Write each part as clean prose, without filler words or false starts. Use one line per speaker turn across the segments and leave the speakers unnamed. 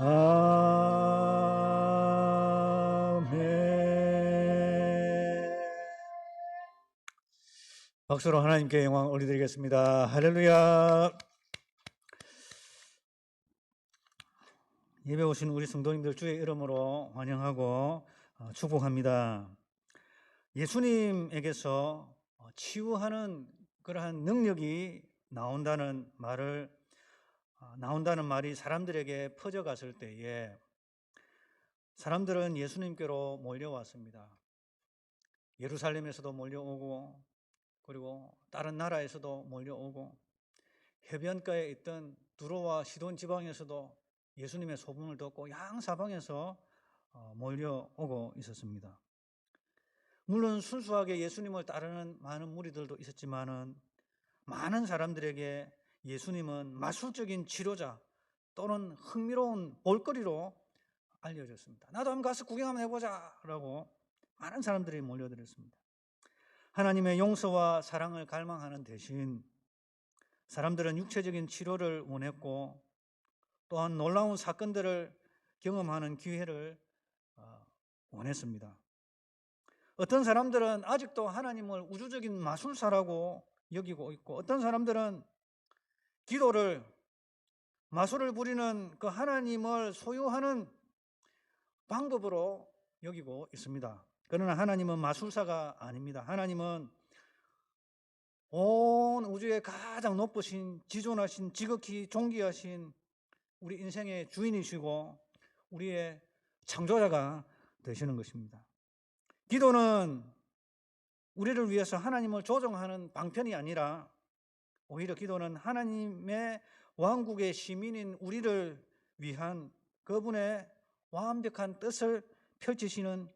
아멘. 박수로 하나님께 영광 올려드리겠습니다. 할렐루야. 예배 오신 우리 성도님들 주의 이름으로 환영하고 축복합니다. 예수님에게서 치유하는 그러한 능력이 나온다는 말이 사람들에게 퍼져갔을 때에 사람들은 예수님께로 몰려왔습니다. 예루살렘에서도 몰려오고, 그리고 다른 나라에서도 몰려오고, 해변가에 있던 두로와 시돈 지방에서도 예수님의 소문을 듣고 양사방에서 몰려오고 있었습니다. 물론 순수하게 예수님을 따르는 많은 무리들도 있었지만은 많은 사람들에게 예수님은 마술적인 치료자 또는 흥미로운 볼거리로 알려졌습니다. 나도 한번 가서 구경 한번 해보자 라고 많은 사람들이 몰려들었습니다. 하나님의 용서와 사랑을 갈망하는 대신 사람들은 육체적인 치료를 원했고, 또한 놀라운 사건들을 경험하는 기회를 원했습니다. 어떤 사람들은 아직도 하나님을 우주적인 마술사라고 여기고 있고, 어떤 사람들은 기도를 마술을 부리는 그 하나님을 소유하는 방법으로 여기고 있습니다. 그러나 하나님은 마술사가 아닙니다. 하나님은 온 우주의 가장 높으신, 지존하신, 지극히 존귀하신 우리 인생의 주인이시고 우리의 창조자가 되시는 것입니다. 기도는 우리를 위해서 하나님을 조종하는 방편이 아니라 오히려 기도는 하나님의 왕국의 시민인 우리를 위한 그분의 완벽한 뜻을 펼치시는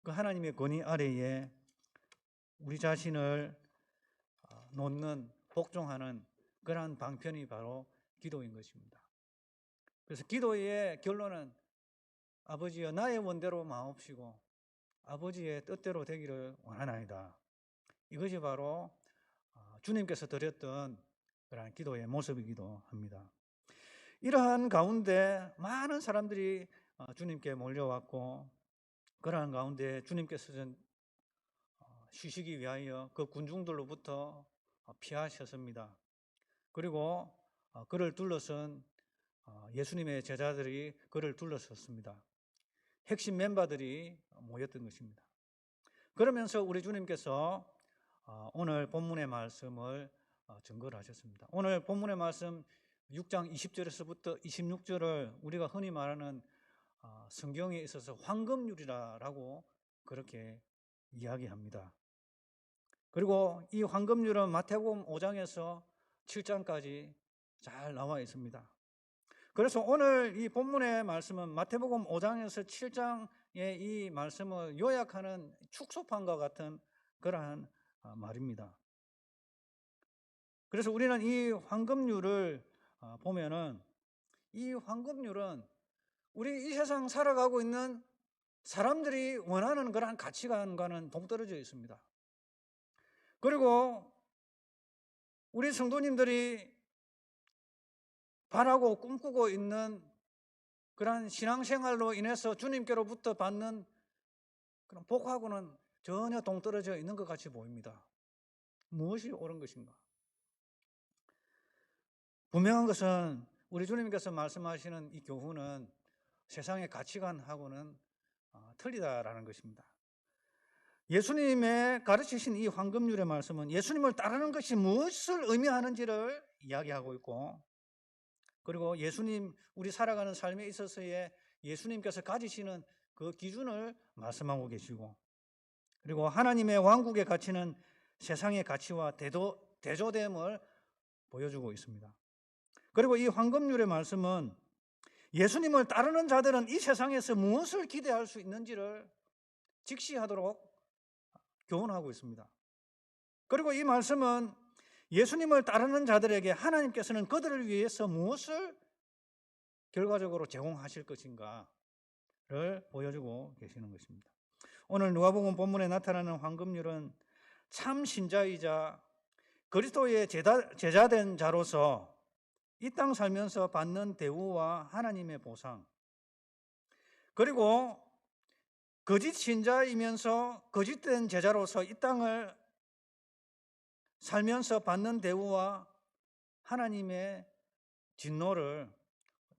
그 하나님의 권위 아래에 우리 자신을 놓는, 복종하는 그러한 방편이 바로 기도인 것입니다. 그래서 기도의 결론은 아버지여 나의 원대로 마옵시고 아버지의 뜻대로 되기를 원하나이다. 이것이 바로 주님께서 드렸던 그러한 기도의 모습이기도 합니다. 이러한 가운데 많은 사람들이 주님께 몰려왔고, 그러한 가운데 주님께서는 쉬시기 위하여 그 군중들로부터 피하셨습니다. 그리고 그를 둘러선 예수님의 제자들이 그를 둘러섰습니다. 핵심 멤버들이 모였던 것입니다. 그러면서 우리 주님께서 오늘 본문의 말씀을 증거를 하셨습니다. 오늘 본문의 말씀 6장 20절에서부터 26절을 우리가 흔히 말하는 성경에 있어서 황금률이라고 그렇게 이야기합니다. 그리고 이 황금률은 마태복음 5장에서 7장까지 잘 나와 있습니다. 그래서 오늘 이 본문의 말씀은 마태복음 5장에서 7장의 이 말씀을 요약하는 축소판과 같은 그러한 말입니다. 그래서 우리는 이 황금률을 보면은 이 황금률은 우리 이 세상 살아가고 있는 사람들이 원하는 그러한 가치관과는 동떨어져 있습니다. 그리고 우리 성도님들이 바라고 꿈꾸고 있는 그러한 신앙생활로 인해서 주님께로부터 받는 그런 복하고는 전혀 동떨어져 있는 것 같이 보입니다. 무엇이 옳은 것인가? 분명한 것은 우리 주님께서 말씀하시는 이 교훈은 세상의 가치관하고는 틀리다라는 것입니다. 예수님의 가르치신 이 황금률의 말씀은 예수님을 따르는 것이 무엇을 의미하는지를 이야기하고 있고, 그리고 우리 살아가는 삶에 있어서의 예수님께서 가지시는 그 기준을 말씀하고 계시고, 그리고 하나님의 왕국의 가치는 세상의 가치와 대조됨을 보여주고 있습니다. 그리고 이 황금률의 말씀은 예수님을 따르는 자들은 이 세상에서 무엇을 기대할 수 있는지를 직시하도록 교훈하고 있습니다. 그리고 이 말씀은 예수님을 따르는 자들에게 하나님께서는 그들을 위해서 무엇을 결과적으로 제공하실 것인가를 보여주고 계시는 것입니다. 오늘 누가복음 본문에 나타나는 황금률은 참 신자이자 그리스도의 제자된 자로서 이 땅 살면서 받는 대우와 하나님의 보상, 그리고 거짓 신자이면서 거짓된 제자로서 이 땅을 살면서 받는 대우와 하나님의 진노를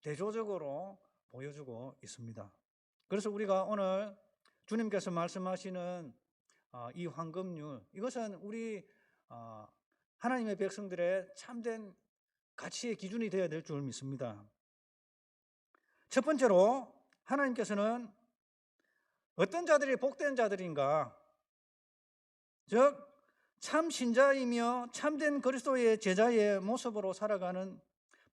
대조적으로 보여주고 있습니다. 그래서 우리가 오늘 주님께서 말씀하시는 이 황금률, 이것은 우리 하나님의 백성들의 참된 가치의 기준이 되어야 될 줄 믿습니다. 첫 번째로 하나님께서는 어떤 자들이 복된 자들인가, 즉 참 신자이며 참된 그리스도의 제자의 모습으로 살아가는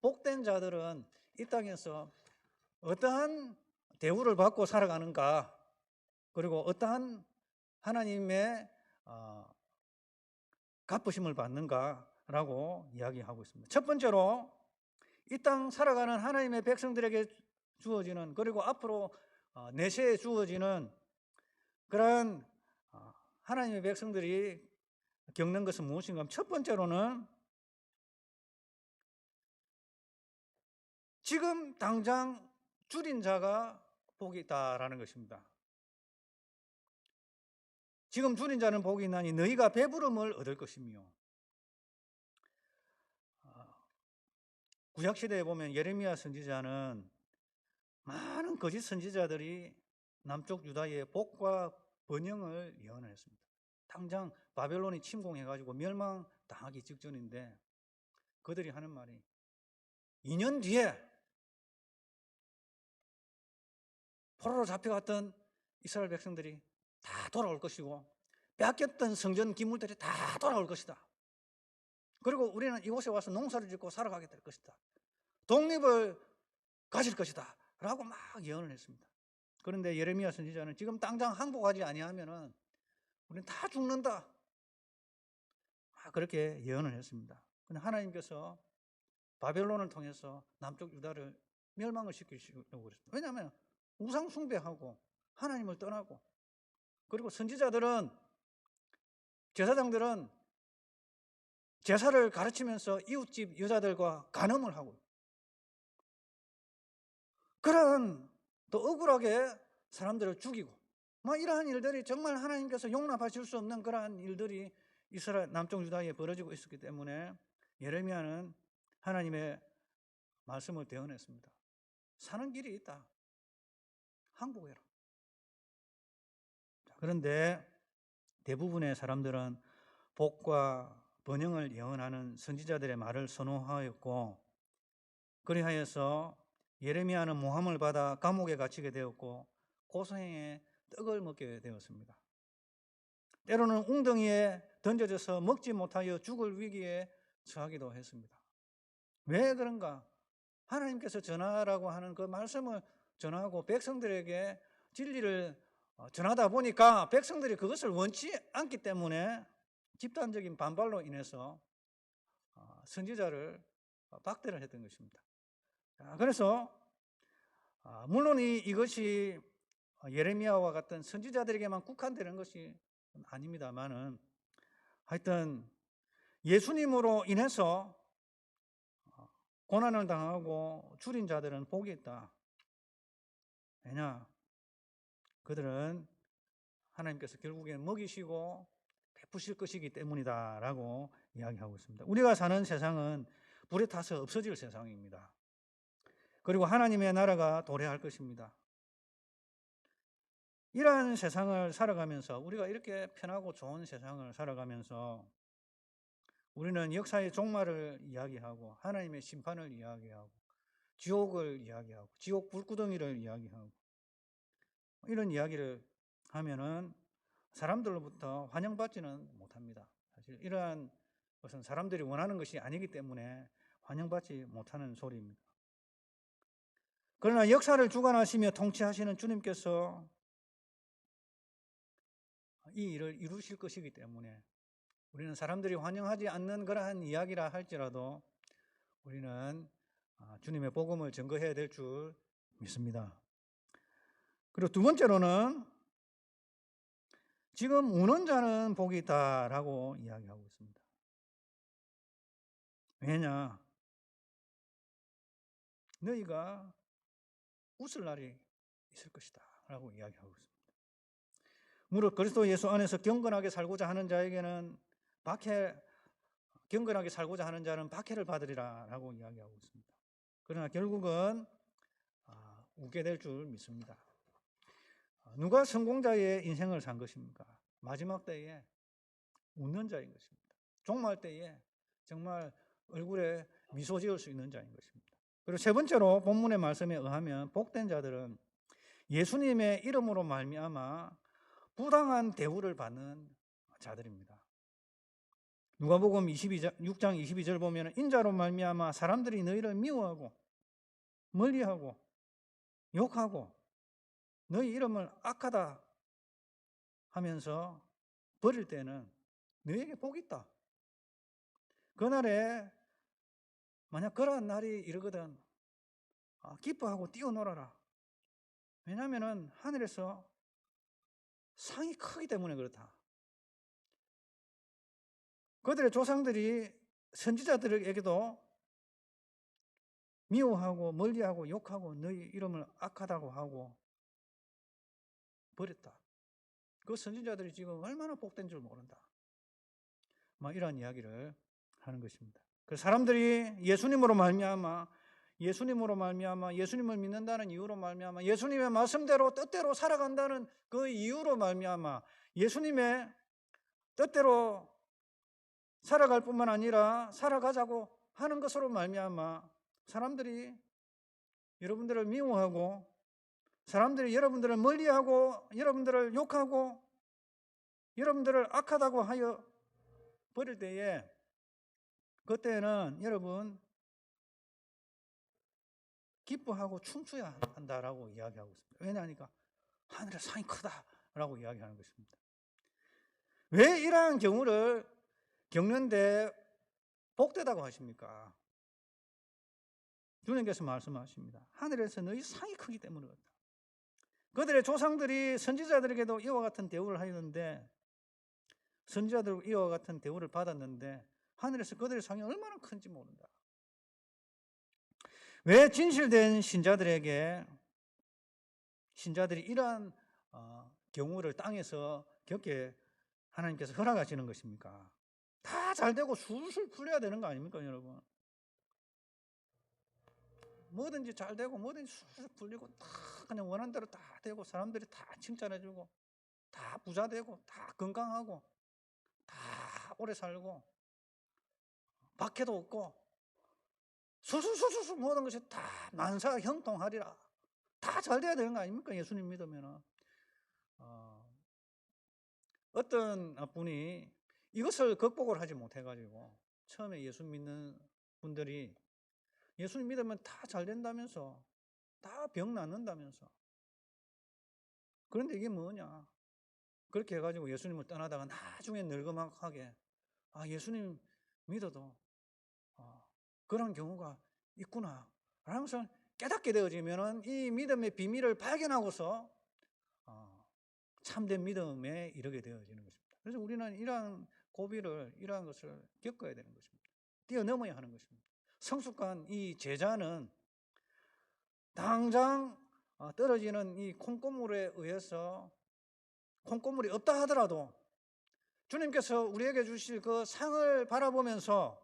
복된 자들은 이 땅에서 어떠한 대우를 받고 살아가는가, 그리고 어떠한 하나님의 갚으심을 받는가라고 이야기하고 있습니다. 첫 번째로 이 땅 살아가는 하나님의 백성들에게 주어지는, 그리고 앞으로 내세에 주어지는 그러한 하나님의 백성들이 겪는 것은 무엇인가 하면, 첫 번째로는 지금 당장 줄인 자가 복이 있다라는 것입니다. 지금 줄인 자는 복이 있나니 너희가 배부름을 얻을 것이며. 구약시대에 보면 예레미야 선지자는 많은 거짓 선지자들이 남쪽 유다의 복과 번영을 예언했습니다. 당장 바벨론이 침공해가지고 멸망당하기 직전인데 그들이 하는 말이 2년 뒤에 포로로 잡혀갔던 이스라엘 백성들이 다 돌아올 것이고 빼앗겼던 성전 기물들이 다 돌아올 것이다. 그리고 우리는 이곳에 와서 농사를 짓고 살아가게 될 것이다. 독립을 가질 것이다 라고 막 예언을 했습니다. 그런데 예레미야 선지자는 지금 당장 항복하지 아니하면은 우리는 다 죽는다, 그렇게 예언을 했습니다. 근데 하나님께서 바벨론을 통해서 남쪽 유다를 멸망을 시키려고 그랬습니다. 왜냐하면 우상 숭배하고 하나님을 떠나고, 그리고 선지자들은, 제사장들은 제사를 가르치면서 이웃집 여자들과 간음을 하고, 그런 또 억울하게 사람들을 죽이고, 이러한 일들이 정말 하나님께서 용납하실 수 없는 그러한 일들이 이스라엘 남쪽 유다에 벌어지고 있었기 때문에 예레미야는 하나님의 말씀을 대언했습니다. 사는 길이 있다. 항복해라. 그런데 대부분의 사람들은 복과 번영을 예언하는 선지자들의 말을 선호하였고, 그리하여서 예레미야는 모함을 받아 감옥에 갇히게 되었고 고소행에 떡을 먹게 되었습니다. 때로는 웅덩이에 던져져서 먹지 못하여 죽을 위기에 처하기도 했습니다. 왜 그런가? 하나님께서 전하라고 하는 그 말씀을 전하고 백성들에게 진리를 전하다 보니까 백성들이 그것을 원치 않기 때문에 집단적인 반발로 인해서 선지자를 박대를 했던 것입니다. 그래서 물론 이것이 예레미야와 같은 선지자들에게만 국한되는 것이 아닙니다만은, 하여튼 예수님으로 인해서 고난을 당하고 줄인 자들은 복이 있다. 왜냐? 그들은 하나님께서 결국엔 먹이시고 베푸실 것이기 때문이다 라고 이야기하고 있습니다. 우리가 사는 세상은 불에 타서 없어질 세상입니다. 그리고 하나님의 나라가 도래할 것입니다. 이러한 세상을 살아가면서, 우리가 이렇게 편하고 좋은 세상을 살아가면서 우리는 역사의 종말을 이야기하고 하나님의 심판을 이야기하고 지옥을 이야기하고 지옥 불구덩이를 이야기하고 이런 이야기를 하면은 사람들로부터 환영받지는 못합니다. 사실 이러한 것은 사람들이 원하는 것이 아니기 때문에 환영받지 못하는 소리입니다. 그러나 역사를 주관하시며 통치하시는 주님께서 이 일을 이루실 것이기 때문에 우리는 사람들이 환영하지 않는 그러한 이야기라 할지라도 우리는 주님의 복음을 증거해야 될 줄 믿습니다. 그리고 두 번째로는 지금 우는 자는 복이 있다라고 이야기하고 있습니다. 왜냐? 너희가 웃을 날이 있을 것이다 라고 이야기하고 있습니다. 무릇 그리스도 예수 안에서 경건하게 살고자 하는 자에게는 경건하게 살고자 하는 자는 박해를 받으리라 라고 이야기하고 있습니다. 그러나 결국은 웃게 될 줄 믿습니다. 누가 성공자의 인생을 산 것입니까? 마지막 때에 웃는 자인 것입니다. 종말 때에 정말 얼굴에 미소 지을 수 있는 자인 것입니다. 그리고 세 번째로 본문의 말씀에 의하면 복된 자들은 예수님의 이름으로 말미암아 부당한 대우를 받는 자들입니다. 누가복음 6장 22절 보면 인자로 말미암아 사람들이 너희를 미워하고 멀리하고 욕하고 너희 이름을 악하다 하면서 버릴 때는 너희에게 복이 있다. 그날에 만약 그러한 날이 이르거든 기뻐하고 뛰어놀아라. 왜냐하면 하늘에서 상이 크기 때문에 그렇다. 그들의 조상들이 선지자들에게도 미워하고 멀리하고 욕하고 너희 이름을 악하다고 하고 버렸다. 그 선지자들이 지금 얼마나 복된 줄 모른다. 이런 이야기를 하는 것입니다. 그 사람들이 예수님으로 말미암아 예수님을 믿는다는 이유로 말미암아 예수님의 말씀대로 뜻대로 살아간다는 그 이유로 말미암아 예수님의 뜻대로 살아갈 뿐만 아니라 살아가자고 하는 것으로 말미암아 사람들이 여러분들을 미워하고 사람들이 여러분들을 멀리하고 여러분들을 욕하고 여러분들을 악하다고 하여 버릴 때에 그때는 여러분 기뻐하고 춤춰야 한다라고 이야기하고 있습니다. 왜냐하니까 하늘의 상이 크다라고 이야기하는 것입니다. 왜 이러한 경우를 겪는데 복되다고 하십니까? 주님께서 말씀하십니다. 하늘에서 너희 상이 크기 때문에 그렇다. 그들의 조상들이 선지자들에게도 이와 같은 대우를 하였는데 선지자들 이와 같은 대우를 받았는데 하늘에서 그들의 상이 얼마나 큰지 모른다. 왜 진실된 신자들이 이러한 경우를 땅에서 겪게 하나님께서 허락하시는 것입니까? 다 잘되고 술술 풀려야 되는 거 아닙니까, 여러분? 뭐든지 잘되고 뭐든지 술술 풀리고 다 그냥 원하는 대로 다 되고 사람들이 다 칭찬해주고 다 부자 되고 다 건강하고 다 오래 살고 박해도 없고 술술술술 모든 것이 다 만사 형통하리라. 다 잘 돼야 되는 거 아닙니까? 예수님 믿으면. 어떤 분이 이것을 극복을 하지 못해가지고 처음에 예수 믿는 분들이 예수님 믿으면 다 잘 된다면서 다 병 낫는다면서 그런데 이게 뭐냐? 그렇게 해가지고 예수님을 떠나다가 나중에 늙어막하게 예수님 믿어도 그런 경우가 있구나 라면서 깨닫게 되어지면 이 믿음의 비밀을 발견하고서 참된 믿음에 이르게 되어지는 것입니다. 그래서 우리는 이러한 고비를 이러한 것을 겪어야 되는 것입니다. 뛰어넘어야 하는 것입니다. 성숙한 이 제자는 당장 떨어지는 이 콩고물에 의해서 콩고물이 없다 하더라도 주님께서 우리에게 주실 그 상을 바라보면서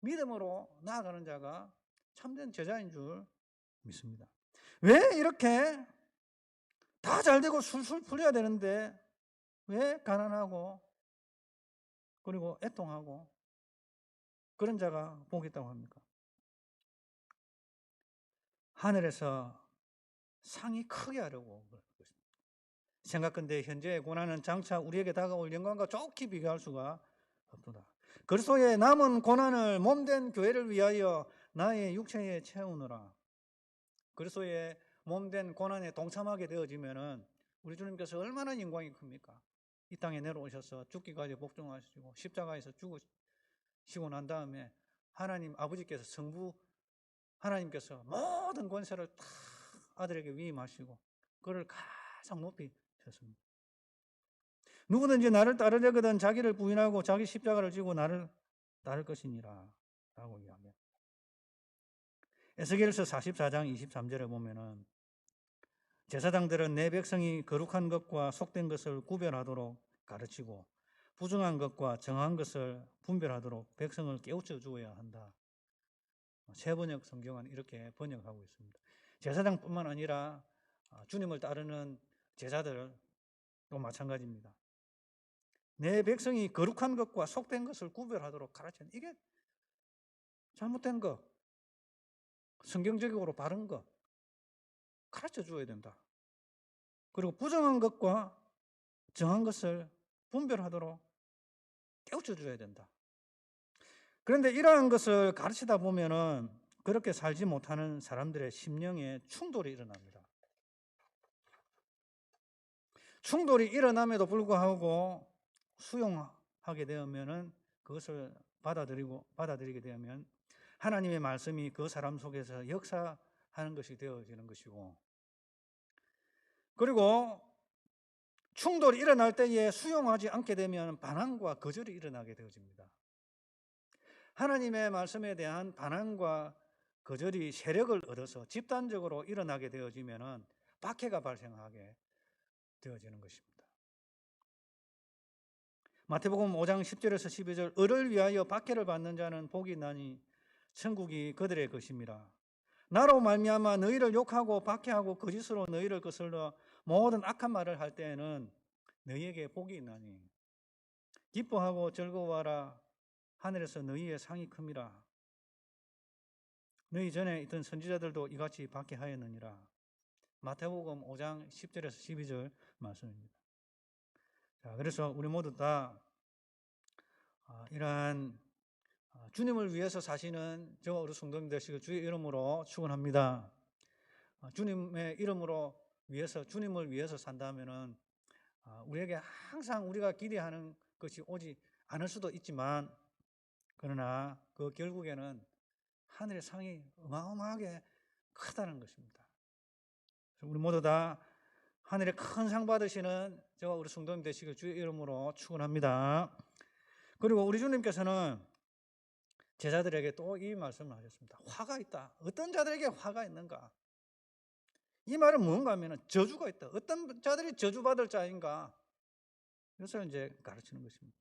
믿음으로 나아가는 자가 참된 제자인 줄 믿습니다. 왜 이렇게 다 잘되고 술술 풀려야 되는데 왜 가난하고 그리고 애통하고 그런 자가 복이 있다고 합니까? 하늘에서 상이 크게 하려고 그런 것입니다. 생각건대 현재의 고난은 장차 우리에게 다가올 영광과 좋게 비교할 수가 없도다. 그리스도의 남은 고난을 몸된 교회를 위하여 나의 육체에 채우느라. 그리스도의 몸된 고난에 동참하게 되어지면은 우리 주님께서 얼마나 영광이 큽니까? 이 땅에 내려오셔서 죽기까지 복종하시고 십자가에서 죽으시고 난 다음에 하나님 아버지께서 성부 하나님께서 모든 권세를 다 아들에게 위임하시고 그를 가장 높이 셨습니다. 누구든지 나를 따르려거든 자기를 부인하고 자기 십자가를 지고 나를 따를 것이니라 라고 이야기합니다. 에스겔서 44장 23절에 보면은 제사장들은 내 백성이 거룩한 것과 속된 것을 구별하도록 가르치고 부정한 것과 정한 것을 분별하도록 백성을 깨우쳐 주어야 한다. 새번역 성경은 이렇게 번역하고 있습니다. 제사장뿐만 아니라 주님을 따르는 제자들도 마찬가지입니다. 내 백성이 거룩한 것과 속된 것을 구별하도록 가르치는, 이게 잘못된 것, 성경적으로 바른 것 가르쳐 주어야 된다. 그리고 부정한 것과 정한 것을 분별하도록 깨우쳐 줘야 된다. 그런데 이러한 것을 가르치다 보면은 그렇게 살지 못하는 사람들의 심령에 충돌이 일어납니다. 충돌이 일어남에도 불구하고 수용하게 되면은 그것을 받아들이게 되면 하나님의 말씀이 그 사람 속에서 역사하는 것이 되어지는 것이고, 그리고 충돌이 일어날 때에 수용하지 않게 되면 반항과 거절이 일어나게 되어집니다. 하나님의 말씀에 대한 반항과 거절이 세력을 얻어서 집단적으로 일어나게 되어지면 박해가 발생하게 되어지는 것입니다. 마태복음 5장 10절에서 12절, 을을 위하여 박해를 받는 자는 복이 있나니 천국이 그들의 것입니다. 나로 말미암아 너희를 욕하고 박해하고 거짓으로 너희를 거슬러 모든 악한 말을 할 때에는 너희에게 복이 있나니 기뻐하고 즐거워하라. 하늘에서 너희의 상이 큼이라. 너희 전에 있던 선지자들도 이같이 박해하였느니라. 마태복음 5장 10절에서 12절 말씀입니다. 자, 그래서 우리 모두 다 이러한 주님을 위해서 사시는 저와 우리 성도님 되시길 주의 이름으로 축원합니다. 주님의 이름으로 위해서, 주님을 위해서 산다면은 우리에게 항상 우리가 기대하는 것이 오지 않을 수도 있지만, 그러나 그 결국에는 하늘의 상이 어마어마하게 크다는 것입니다. 우리 모두 다 하늘의 큰 상 받으시는 저와 우리 성도님 되시길 주의 이름으로 축원합니다. 그리고 우리 주님께서는 제자들에게 또 이 말씀을 하셨습니다. 화가 있다. 어떤 자들에게 화가 있는가? 이 말은 뭔가 하면 저주가 있다. 어떤 자들이 저주받을 자인가? 이것을 이제 가르치는 것입니다.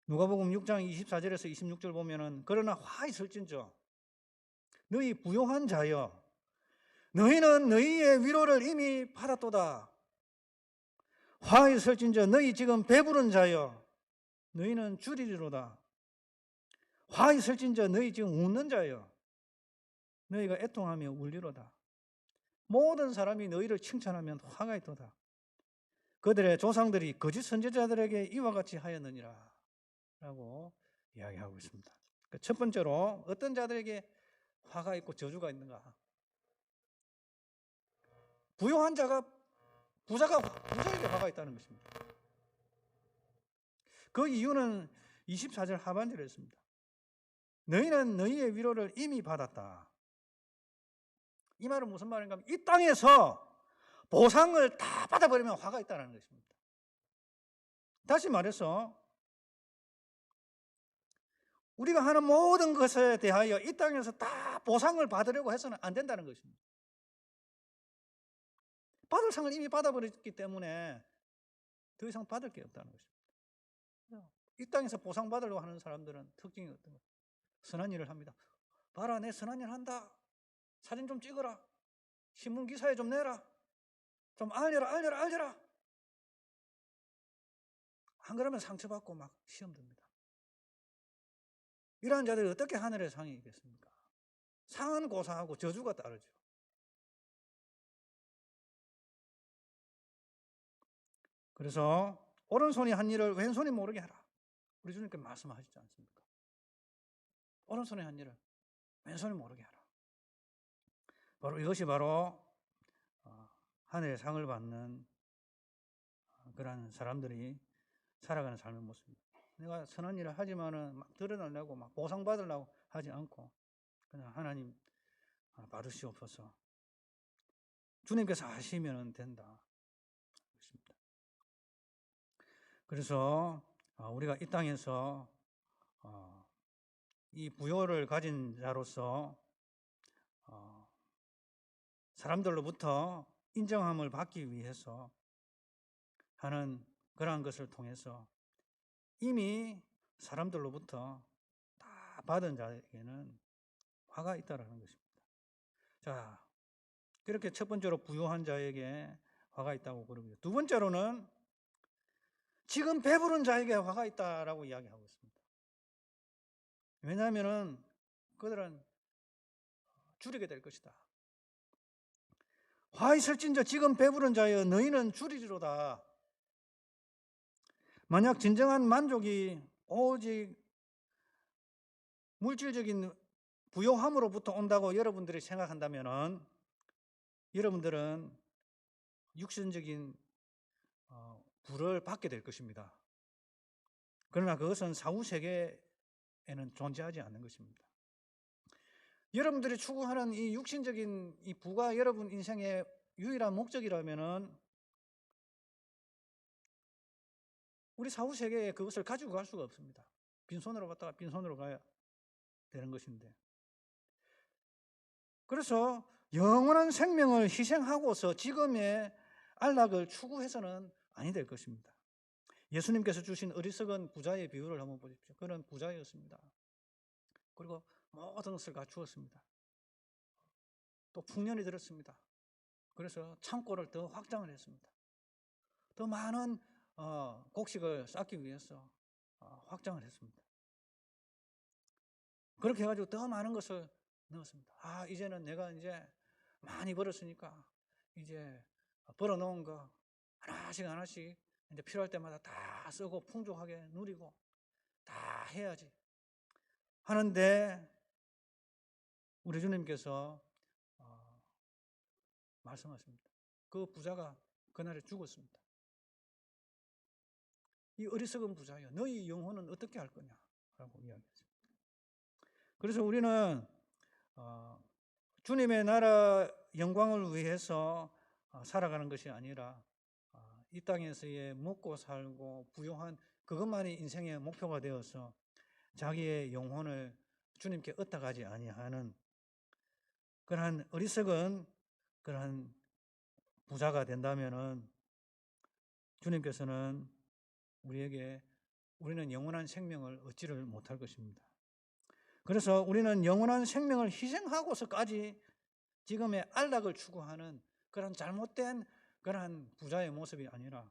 누가복음 6장 24절에서 26절 보면은 그러나 화 있을진저 너희 부요한 자여 너희는 너희의 위로를 이미 받았도다. 화 있을진저 너희 지금 배부른 자여 너희는 줄이리로다. 화 있을진저 너희 지금 웃는 자여 너희가 애통하며 울리로다. 모든 사람이 너희를 칭찬하면 화가 있도다. 그들의 조상들이 거짓 선지자들에게 이와 같이 하였느니라 라고 이야기하고 있습니다. 첫 번째로 어떤 자들에게 화가 있고 저주가 있는가? 부유한 자가 부자에게 화가 있다는 것입니다. 그 이유는 24절 하반절에 있습니다. 너희는 너희의 위로를 이미 받았다. 이 말은 무슨 말인가 하면 이 땅에서 보상을 다 받아버리면 화가 있다는 것입니다. 다시 말해서 우리가 하는 모든 것에 대하여 이 땅에서 다 보상을 받으려고 해서는 안 된다는 것입니다. 받을 상을 이미 받아버렸기 때문에 더 이상 받을 게 없다는 것입니다. 이 땅에서 보상받으려고 하는 사람들은 특징이 어떤 거예요? 선한 일을 합니다. 봐라, 내 선한 일 한다. 사진 좀 찍어라. 신문 기사에 좀 내라. 좀 알려라. 안 그러면 상처받고 막 시험 듭니다. 이러한 자들이 어떻게 하늘의 상이 있겠습니까? 상은 고상하고 저주가 따르죠. 그래서 오른손이 한 일을 왼손이 모르게 하라. 우리 주님께 말씀하시지 않습니까? 오른손이 한 일을 왼손이 모르게 하라. 바로 이것이 바로 하늘의 상을 받는 그런 사람들이 살아가는 삶의 모습입니다. 내가 선한 일을 하지만은 막 드러내려고 막 보상받으려고 하지 않고 그냥 하나님 받으시옵소서. 주님께서 하시면 된다. 그렇습니다. 그래서 우리가 이 땅에서 이 부요를 가진 자로서 사람들로부터 인정함을 받기 위해서 하는 그러한 것을 통해서 이미 사람들로부터 다 받은 자에게는 화가 있다라는 것입니다. 자, 그렇게 첫 번째로 부요한 자에게 화가 있다고 그러고요. 두 번째로는 지금 배부른 자에게 화가 있다라고 이야기하고 있습니다. 왜냐하면 그들은 줄이게 될 것이다. 화 있을진저 지금 배부른 자여 너희는 줄이리로다. 만약 진정한 만족이 오직 물질적인 부요함으로부터 온다고 여러분들이 생각한다면 여러분들은 육신적인 부를 받게 될 것입니다. 그러나 그것은 사후 세계에는 존재하지 않는 것입니다. 여러분들이 추구하는 이 육신적인 이 부가 여러분 인생의 유일한 목적이라면은 우리 사후 세계에 그것을 가지고 갈 수가 없습니다. 빈손으로 갔다가 빈손으로 가야 되는 것인데. 그래서 영원한 생명을 희생하고서 지금의 안락을 추구해서는 아니 될 것입니다. 예수님께서 주신 어리석은 부자의 비유를 한번 보십시오. 그는 부자였습니다. 그리고 모든 것을 갖추었습니다. 또 풍년이 들었습니다. 그래서 창고를 더 확장을 했습니다. 더 많은 곡식을 쌓기 위해서 확장을 했습니다. 그렇게 해가지고 더 많은 것을 넣었습니다. 이제는 내가 이제 많이 벌었으니까 이제 벌어놓은 거 하나씩 이제 필요할 때마다 다 쓰고 풍족하게 누리고 다 해야지 하는데 우리 주님께서 말씀하십니다. 그 부자가 그날에 죽었습니다. 이 어리석은 부자여 너희 영혼은 어떻게 할 거냐라고 이야기했습니다. 그래서 우리는 주님의 나라 영광을 위해서 살아가는 것이 아니라 이 땅에서의 먹고 살고 부요한 그것만이 인생의 목표가 되어서 자기의 영혼을 주님께 얻어가지 아니하는 그러한 어리석은 그러한 부자가 된다면은 주님께서는 우리는 영원한 생명을 얻지를 못할 것입니다. 그래서 우리는 영원한 생명을 희생하고서까지 지금의 안락을 추구하는 그런 잘못된 그러한 부자의 모습이 아니라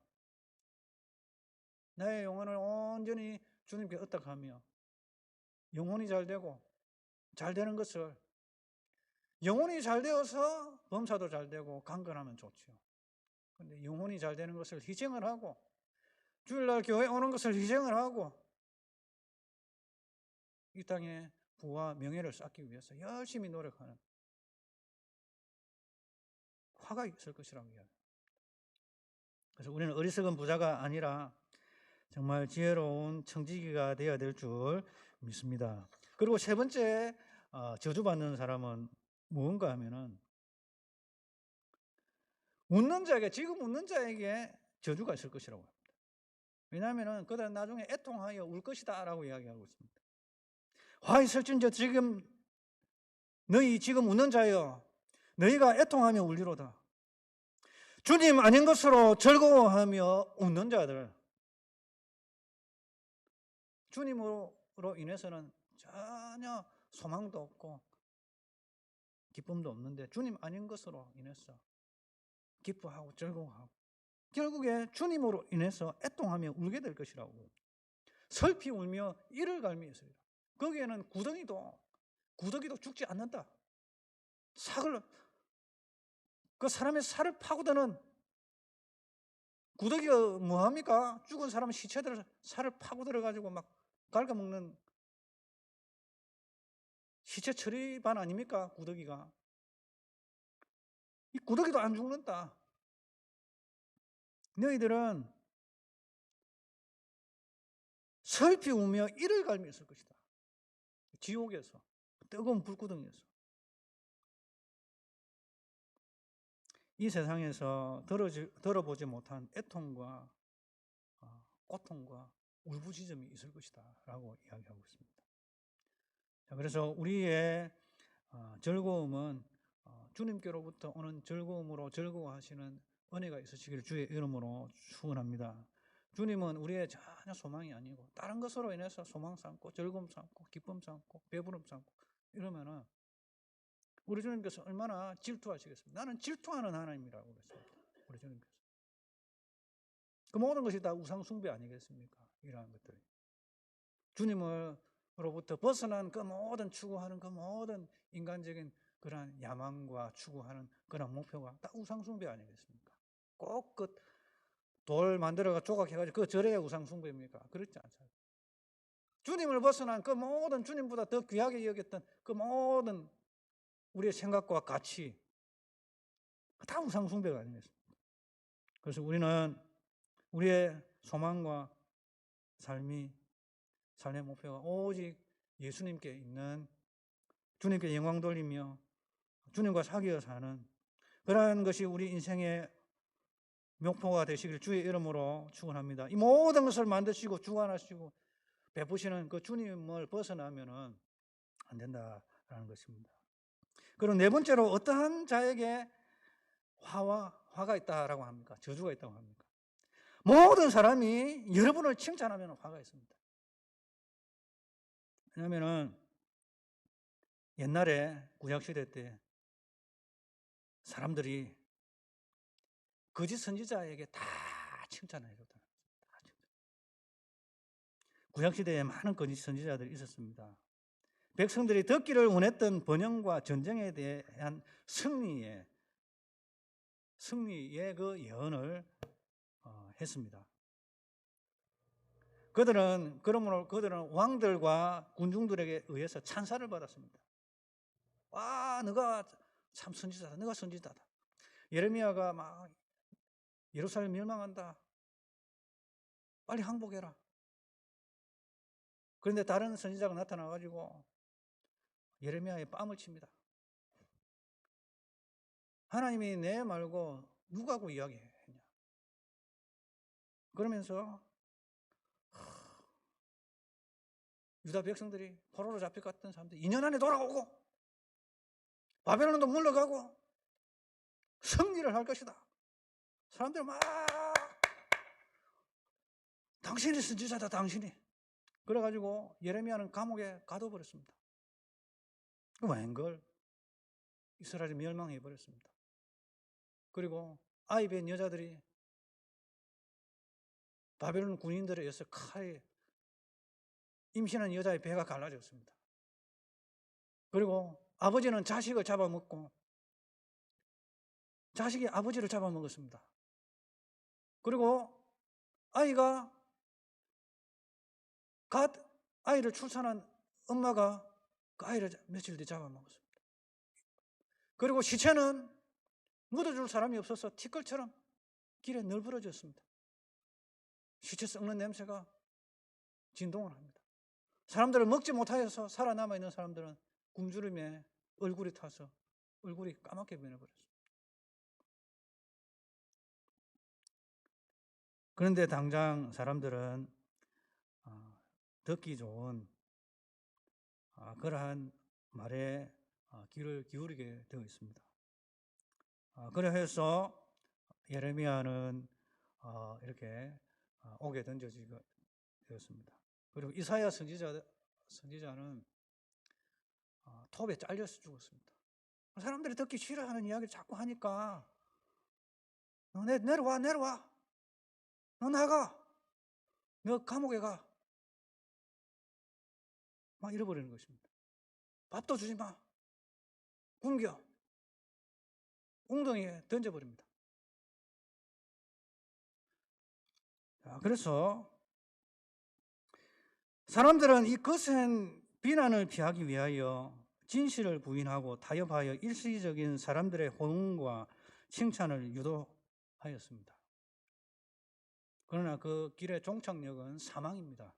나의 영혼을 온전히 주님께 얻어가며 영혼이 잘 되고 잘 되는 것을 영혼이 잘 되어서 범사도 잘 되고 강건하면 좋죠. 그런데 영혼이 잘 되는 것을 희생을 하고 주일날 교회 오는 것을 희생을 하고 이 땅에 부와 명예를 쌓기 위해서 열심히 노력하는 화가 있을 것이라고 이야기합니다. 그래서 우리는 어리석은 부자가 아니라 정말 지혜로운 청지기가 되어야 될 줄 믿습니다. 그리고 세 번째 저주받는 사람은 무언가 하면은 지금 웃는 자에게 저주가 있을 것이라고 합니다. 왜냐하면 그들은 나중에 애통하여 울 것이다 라고 이야기하고 있습니다. 화 있을진저 너희 지금 웃는 자여 너희가 애통하며 울리로다. 주님 아닌 것으로 즐거워하며 웃는 자들, 주님으로 인해서는 전혀 소망도 없고 기쁨도 없는데 주님 아닌 것으로 인해서 기뻐하고 즐거워하고 결국에 주님으로 인해서 애통하며 울게 될 것이라고. 슬피 울며 이를 갈미 있으리라. 거기에는 구더기도 죽지 않는다. 그 사람의 살을 파고드는 구더기가 뭐합니까? 죽은 사람 시체들 살을 파고들어가지고 막 갉아먹는 시체 처리반 아닙니까? 구더기가. 이 구더기도 안 죽는다. 너희들은 슬피 우며 이를 갈미 있을 것이다. 지옥에서, 뜨거운 불구덩이에서. 이 세상에서 들어보지 못한 애통과 고통과 울부짖음이 있을 것이다 라고 이야기하고 있습니다. 그래서 우리의 즐거움은 주님께로부터 오는 즐거움으로 즐거워하시는 은혜가 있으시기를 주의 이름으로 축원합니다. 주님은 우리의 전혀 소망이 아니고 다른 것으로 인해서 소망 삼고 즐거움 삼고 기쁨 삼고 배부름 삼고 이러면은 우리 주님께서 얼마나 질투하시겠습니까? 나는 질투하는 하나님이라고 그랬습니다. 우리 주님께서. 그 모든 것이 다 우상 숭배 아니겠습니까? 이러한 것들이. 주님으로부터 벗어난 그 모든 추구하는 그 모든 인간적인 그러한 야망과 추구하는 그런 목표가 다 우상 숭배 아니겠습니까? 꼭 그 돌 만들어가 조각해가지고 그 절에 우상 숭배입니까? 그렇지 않잖아요. 주님을 벗어난 그 모든 주님보다 더 귀하게 여겼던 그 모든 우리의 생각과 가치 다 우상 숭배가 아니겠습니까? 그래서 우리는 우리의 소망과 삶의 목표가 오직 예수님께 있는 주님께 영광 돌리며 주님과 사귀어 사는 그러한 것이 우리 인생의 목표가 되시길 주의 이름으로 축원합니다. 이 모든 것을 만드시고 주관하시고 베푸시는 그 주님을 벗어나면은 안 된다라는 것입니다. 그리고 네 번째로 어떠한 자에게 화가 있다라고 합니까? 저주가 있다고 합니까? 모든 사람이 여러분을 칭찬하면 화가 있습니다. 왜냐하면은 옛날에 구약시대 때 사람들이 거짓 선지자에게 다 칭찬을 해줬다. 구약시대에 많은 거짓 선지자들이 있었습니다. 백성들이 듣기를 원했던 번영과 전쟁에 대한 승리의 그 예언을 했습니다. 그들은 왕들과 군중들에게 의해서 찬사를 받았습니다. 와, 너가 참 선지자다. 너가 선지자다. 예레미야가 막 예루살렘 멸망한다. 빨리 항복해라. 그런데 다른 선지자가 나타나가지고 예레미야의 뺨을 칩니다. 하나님이 내 말고 누구하고 이야기했냐. 그러면서 유다 백성들이 포로로 잡혀갔던 사람들이 2년 안에 돌아오고 바벨론도 물러가고 승리를 할 것이다. 사람들 막 당신이 선지자다 당신이. 그래가지고 예레미야는 감옥에 가둬버렸습니다. 웬걸 이스라엘이 멸망해버렸습니다. 그리고 아이 뵌 여자들이 바벨론 군인들에 의해서 칼에 임신한 여자의 배가 갈라졌습니다. 그리고 아버지는 자식을 잡아먹고 자식이 아버지를 잡아먹었습니다. 그리고 아이가 아이를 출산한 엄마가 그 아이를 며칠 뒤에 잡아먹었습니다. 그리고 시체는 묻어줄 사람이 없어서 티끌처럼 길에 널브러졌습니다. 시체 썩는 냄새가 진동을 합니다. 사람들을 먹지 못하여서 살아남아 있는 사람들은 굶주림에 얼굴이 타서 얼굴이 까맣게 변해버렸습니다. 그런데 당장 사람들은 듣기 좋은 그러한 말에 귀를 기울이게 되어 있습니다. 그래 해서 예레미야는 이렇게 옥에 던져지게 되었습니다. 그리고 이사야 선지자는 톱에 잘려서 죽었습니다. 사람들이 듣기 싫어하는 이야기를 자꾸 하니까 너 내려와 너 나가 너 감옥에 가 막 잃어버리는 것입니다. 밥도 주지 마 굶겨 웅덩이에 던져버립니다. 그래서 사람들은 이 거센 비난을 피하기 위하여 진실을 부인하고 타협하여 일시적인 사람들의 호응과 칭찬을 유도하였습니다. 그러나 그 길의 종착역은 사망입니다.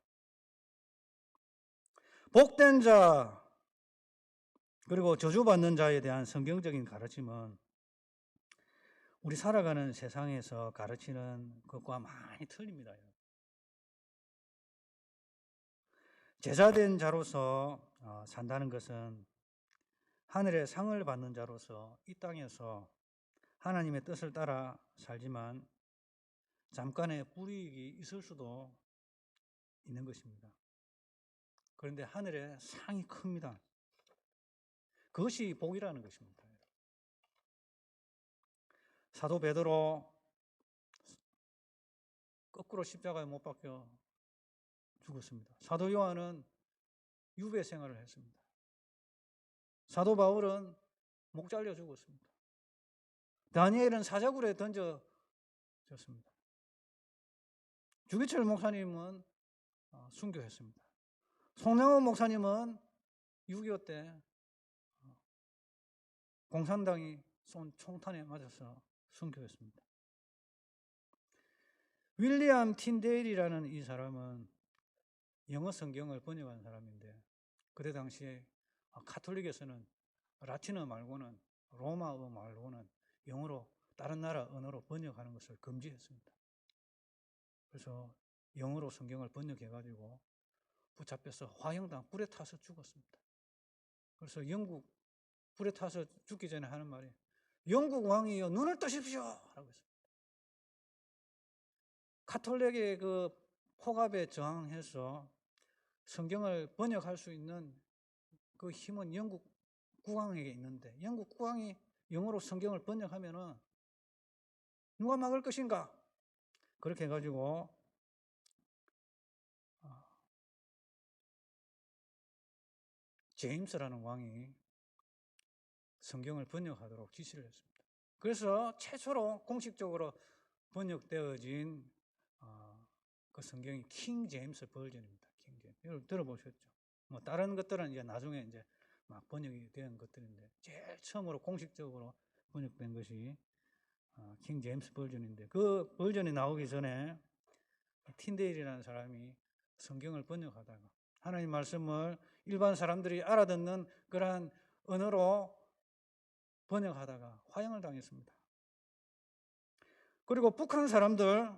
복된 자 그리고 저주받는 자에 대한 성경적인 가르침은 우리 살아가는 세상에서 가르치는 것과 많이 틀립니다. 제자된 자로서 산다는 것은 하늘의 상을 받는 자로서 이 땅에서 하나님의 뜻을 따라 살지만 잠깐의 불이익이 있을 수도 있는 것입니다. 그런데 하늘의 상이 큽니다. 그것이 복이라는 것입니다. 사도 베드로 거꾸로 십자가에 못 박혀 죽었습니다. 사도 요한은 유배 생활을 했습니다. 사도 바울은 목 잘려 죽었습니다. 다니엘은 사자굴에 던져졌습니다. 주기철 목사님은 순교했습니다. 송영호 목사님은 6.25 때 공산당이 쏜 총탄에 맞아서 순교했습니다. 윌리엄 틴데일이라는 이 사람은 영어 성경을 번역한 사람인데 그때 당시에 카톨릭에서는 라틴어 말고는 로마어 말고는 영어로 다른 나라 언어로 번역하는 것을 금지했습니다. 그래서 영어로 성경을 번역해가지고 붙잡혀서 화형당 불에 타서 죽었습니다. 그래서 영국 불에 타서 죽기 전에 하는 말이 영국 왕이여 눈을 뜨십시오 라고 했습니다. 카톨릭의 그 폭압에 저항해서 성경을 번역할 수 있는 그 힘은 영국 국왕에게 있는데 영국 국왕이 영어로 성경을 번역하면은 누가 막을 것인가? 그렇게 해가지고 제임스라는 왕이 성경을 번역하도록 지시를 했습니다. 그래서 최초로 공식적으로 번역되어진 그 성경이 킹 제임스 버전입니다. 킹 제임스. 여러분 들어보셨죠? 뭐 다른 것들은 이제 나중에 이제 막 번역이 된 것들인데 제일 처음으로 공식적으로 번역된 것이 킹 제임스 버전인데 그 버전이 나오기 전에 틴데일이라는 사람이 성경을 번역하다가 하나님 말씀을 일반 사람들이 알아듣는 그러한 언어로 번역하다가 화형을 당했습니다. 그리고 북한 사람들,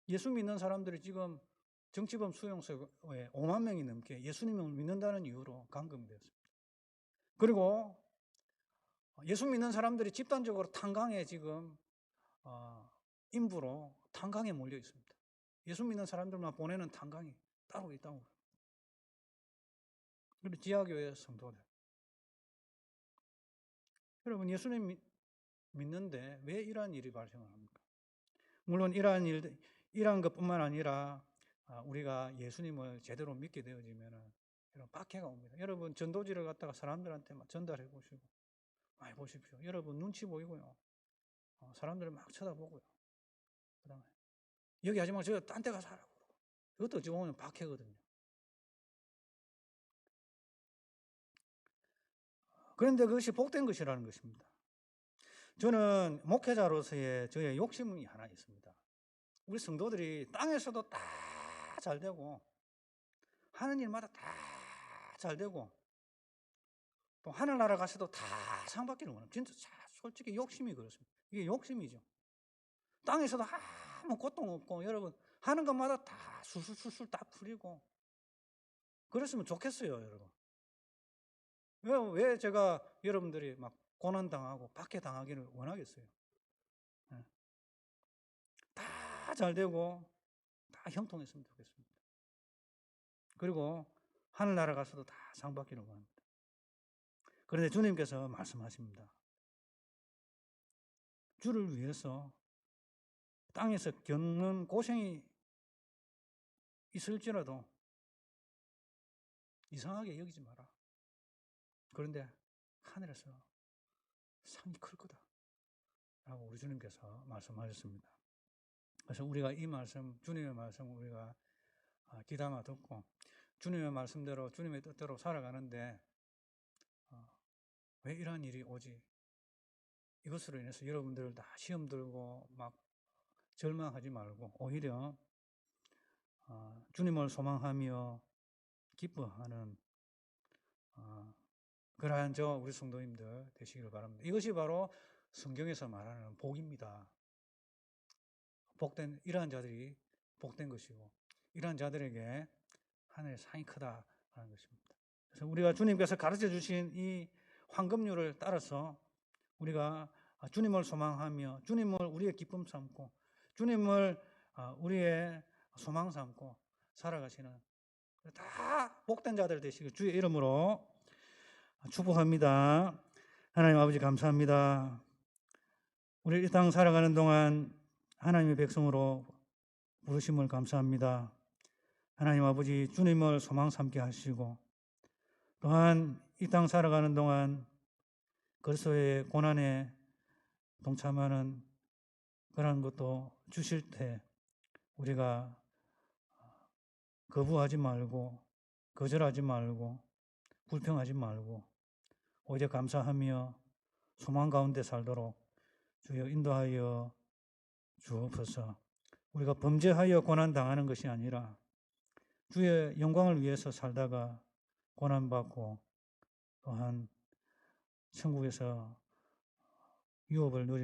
예수 믿는 사람들이 지금 정치범 수용소에 5만 명이 넘게 예수님을 믿는다는 이유로 감금이 되었습니다. 그리고 예수 믿는 사람들이 집단적으로 탄광에 지금 인부로 탄광에 몰려 있습니다. 예수 믿는 사람들만 보내는 탄광이 따로 있다고. 그리고 지하교회 성도들. 여러분 예수님 믿는데 왜 이러한 일이 발생을 합니까? 물론 이러한 것뿐만 아니라 우리가 예수님을 제대로 믿게 되어지면 이런 박해가 옵니다. 여러분 전도지를 갖다가 사람들한테 막 전달해 보시고 많이 보십시오. 여러분 눈치 보이고요. 사람들을 막 쳐다보고요. 그다음에 여기 하지 말고 저 딴 데 가서 하라고. 이것도 어찌 보면 박해거든요. 그런데 그것이 복된 것이라는 것입니다. 저는 목회자로서의 저의 욕심이 하나 있습니다. 우리 성도들이 땅에서도 다 잘 되고 하는 일마다 다 잘 되고 또 하늘나라 가서도 다 상 받기를 원합니다. 진짜 솔직히 욕심이 그렇습니다. 이게 욕심이죠. 땅에서도 아무 고통 없고 여러분 하는 것마다 다 술술술술 다 풀리고 그랬으면 좋겠어요, 여러분. 왜 제가 여러분들이 막 고난당하고 박해당하기를 원하겠어요? 다 잘 되고 다 형통했으면 좋겠습니다. 그리고 하늘나라 가서도 다 상 받기를 원합니다. 그런데 주님께서 말씀하십니다. 주를 위해서 땅에서 겪는 고생이 있을지라도 이상하게 여기지 마라. 그런데 하늘에서 상이 클 거다. 라고 우리 주님께서 말씀하셨습니다. 그래서 우리가 이 말씀, 주님의 말씀 우리가 귀담아 듣고 주님의 말씀대로 주님의 뜻대로 살아가는데 왜 이러한 일이 오지? 이것으로 인해서 여러분들 다 시험 들고 막 절망하지 말고 오히려 주님을 소망하며 기뻐하는 그러한 우리 성도님들 되시기를 바랍니다. 이것이 바로 성경에서 말하는 복입니다. 이러한 자들이 복된 것이고 이러한 자들에게 하늘의 상이 크다라는 것입니다. 그래서 우리가 주님께서 가르쳐 주신 이 황금률을 따라서 우리가 주님을 소망하며 주님을 우리의 기쁨 삼고 주님을 우리의 소망 삼고 살아가시는 다 복된 자들 되시길 주의 이름으로 축복합니다. 하나님 아버지 감사합니다. 우리 이 땅 살아가는 동안 하나님의 백성으로 부르심을 감사합니다. 하나님 아버지 주님을 소망 삼게 하시고 또한 이 땅 살아가는 동안 그리스도의 고난에 동참하는 그런 것도 주실 때 우리가 거부하지 말고 거절하지 말고 불평하지 말고 오히려 감사하며 소망 가운데 살도록 주여 인도하여 주옵소서. 우리가 범죄하여 고난 당하는 것이 아니라 주의 영광을 위해서 살다가 고난받고 또한 천국에서 유업을 누리는